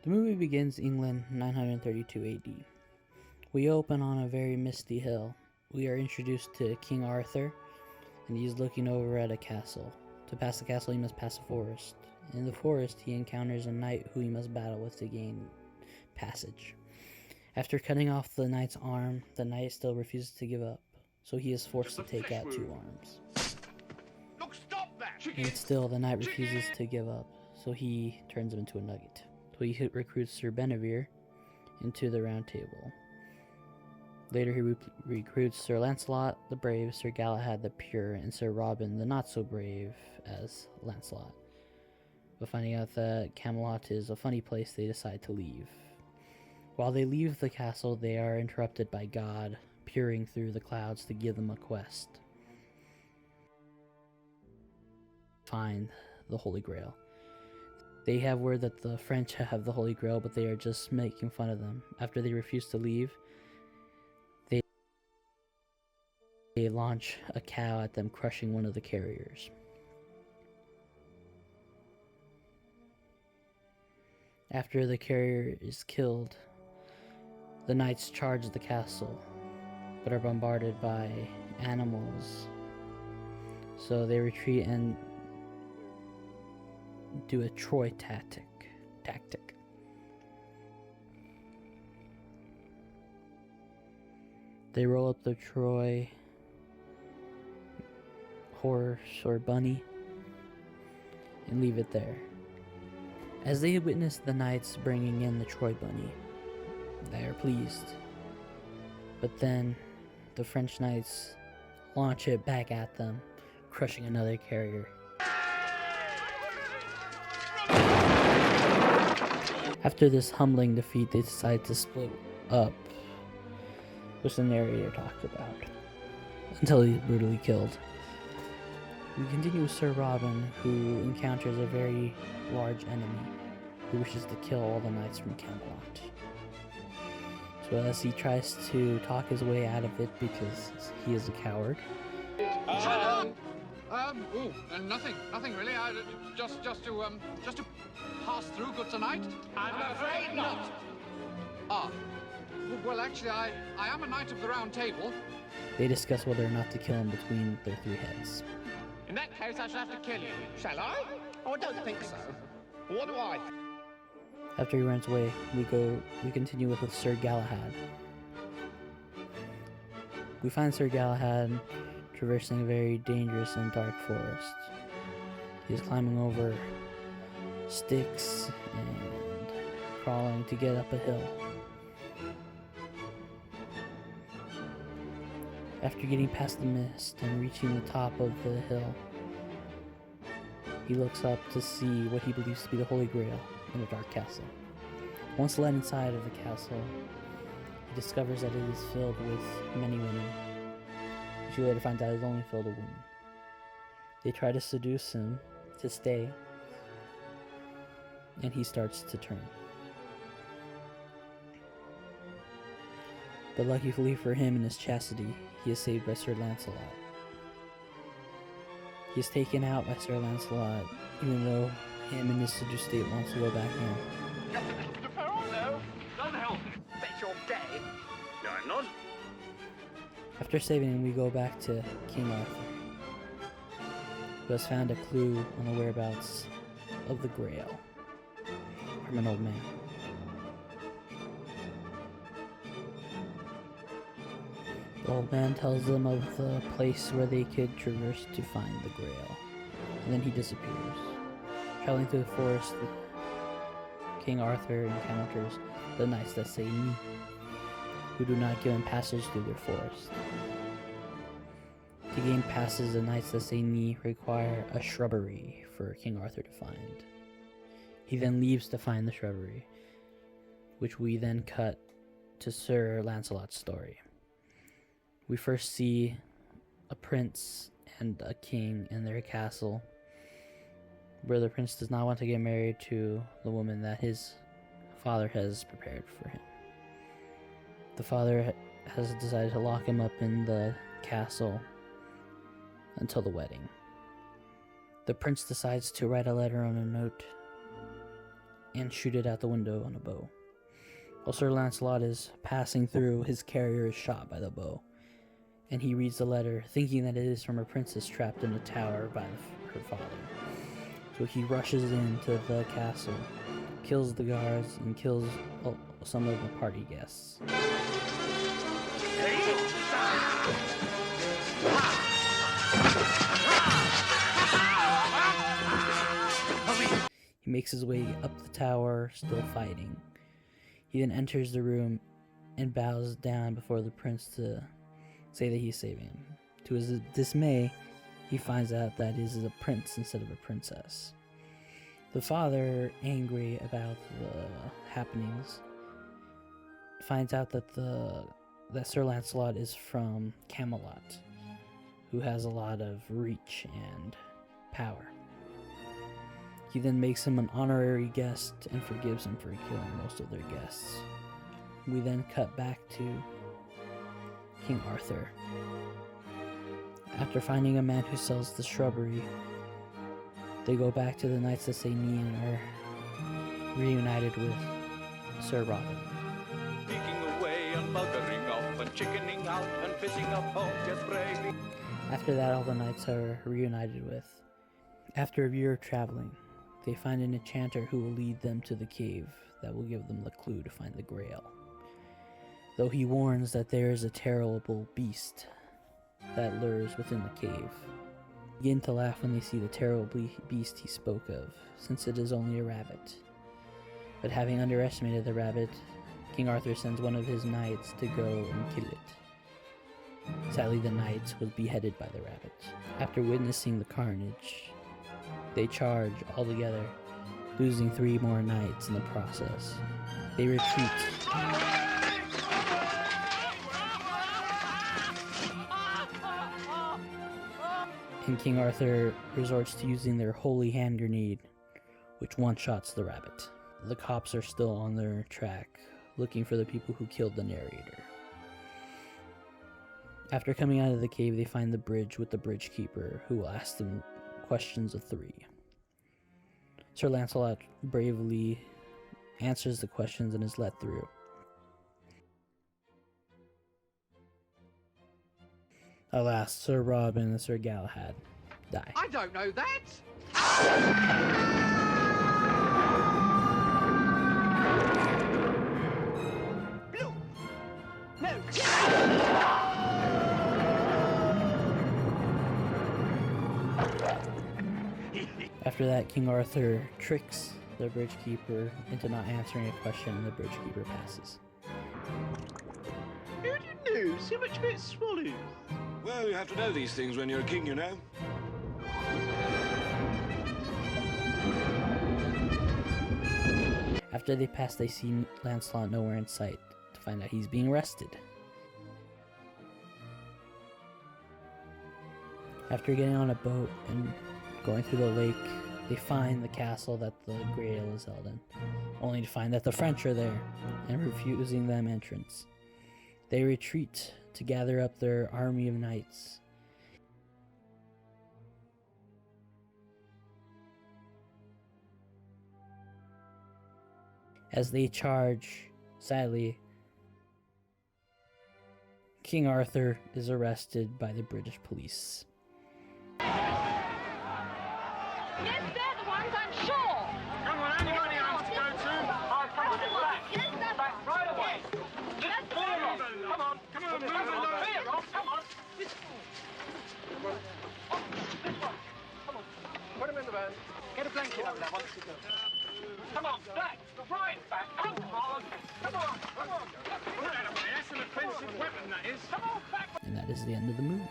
The movie begins England 932 AD. We open on a very misty hill. We are introduced to King Arthur, and he's looking over at a castle. To pass the castle, he must pass a forest. In the forest, he encounters a knight who he must battle with to gain passage. After cutting off the knight's arm, the knight still refuses to give up, so he is forced to take out 2 arms. Look, stop that! And still, the knight refuses to give up, so he turns him into a nugget. So he recruits Sir Benevere into the Round Table. Later, he recruits Sir Lancelot the Brave, Sir Galahad the Pure, and Sir Robin the Not So Brave as Lancelot. But finding out that Camelot is a funny place, they decide to leave. While they leave the castle, they are interrupted by God peering through the clouds to give them a quest. Find the Holy Grail. They have word that the French have the Holy Grail, but they are just making fun of them. After they refuse to leave, they launch a cow at them, crushing one of the carriers. After the carrier is killed, the knights charge the castle, but are bombarded by animals. So they retreat and do a Troy tactic. They roll up the Troy horse or bunny and leave it there. As they witness the knights bringing in the Troy bunny, they are pleased. But then the French knights launch it back at them, crushing another carrier. After this humbling defeat, they decide to split up, which the narrator talked about, until he's brutally killed. We continue with Sir Robin, who encounters a very large enemy who wishes to kill all the knights from Camelot. So as he tries to talk his way out of it because he is a coward. Shut up! Nothing really. Just to pass through good tonight. I'm afraid not. Ah, well, actually, I am a knight of the Round Table. They discuss whether or not to kill him between their 3 heads. In that case, I shall have to kill you. Shall I? Oh, I don't think so. What do I think? After he runs away, we continue with Sir Galahad. We find Sir Galahad traversing a very dangerous and dark forest. He is climbing over sticks and crawling to get up a hill. After getting past the mist and reaching the top of the hill, he looks up to see what he believes to be the Holy Grail in a dark castle. Once led inside of the castle, he discovers that it is filled with many women, which he later finds out is only filled with women. They try to seduce him to stay, and he starts to turn. But luckily for him and his chastity, he is saved by Sir Lancelot. He is taken out by Sir Lancelot, even though him and his seduced state wants to go back in. No, don't help. Bet you're gay. No, I'm not. After saving him, we go back to King Arthur, who has found a clue on the whereabouts of the Grail from an old man. The old man tells them of the place where they could traverse to find the Grail, and then he disappears. Traveling through the forest, King Arthur encounters the knights that say "ni," who do not give him passage through their forest. To gain passage, the knights that say "ni" require a shrubbery for King Arthur to find. He then leaves to find the shrubbery, which we then cut to Sir Lancelot's story. We first see a prince and a king in their castle, where the prince does not want to get married to the woman that his father has prepared for him. The father has decided to lock him up in the castle until the wedding. The prince decides to write a letter on a note and shoot it out the window on a bow. While Sir Lancelot is passing through, his carrier is shot by the bow, and he reads the letter, thinking that it is from a princess trapped in a tower by her father. So he rushes into the castle, kills the guards, and kills some of the party guests. He makes his way up the tower, still fighting. He then enters the room and bows down before the prince to say that he's saving him. To his dismay, he finds out that he is a prince instead of a princess. The father, angry about the happenings, finds out that Sir Lancelot is from Camelot, who has a lot of reach and power. He then makes him an honorary guest and forgives him for killing most of their guests. We then cut back to King Arthur. After finding a man who sells the shrubbery, they go back to the Knights of St. Denis and are reunited with Sir Robin. Peeking away and buggering off and chickening out and pissing up home, just bravely. After that, all the knights are reunited with. After a year of traveling, they find an enchanter who will lead them to the cave that will give them the clue to find the Grail. Though he warns that there is a terrible beast that lures within the cave. They begin to laugh when they see the terrible beast he spoke of, since it is only a rabbit. But having underestimated the rabbit, King Arthur sends one of his knights to go and kill it. Sadly, the knight was beheaded by the rabbit. After witnessing the carnage, they charge all together, losing 3 more knights in the process. They retreat. And King Arthur resorts to using their holy hand grenade, which one-shots the rabbit. The cops are still on their track, looking for the people who killed the narrator. After coming out of the cave, they find the bridge with the bridge keeper, who will ask them questions of 3. Sir Lancelot bravely answers the questions and is let through. Alas, Sir Robin and Sir Galahad die. I don't know that. Blue. No. After that, King Arthur tricks the bridge keeper into not answering a question, and the bridge keeper passes. Who didn't know? So much about swallows. Well, you have to know these things when you're a king, you know. After they pass, they see Lancelot nowhere in sight to find out he's being arrested. After getting on a boat and going through the lake, they find the castle that the Grail is held in, only to find that the French are there and refusing them entrance. They retreat to gather up their army of knights. As they charge, sadly, King Arthur is arrested by the British police. Yes, they're the ones, I'm sure. Come on, anybody else to go to? I'll come on, back. Back right away. Just pull them off. Come on, move along. Come on. This one. Come on. Put him in the van. Get a blanket over there. Come on, back. Right back. Come on. That's an offensive weapon, that is. Come on, back. And that is the end of the movie.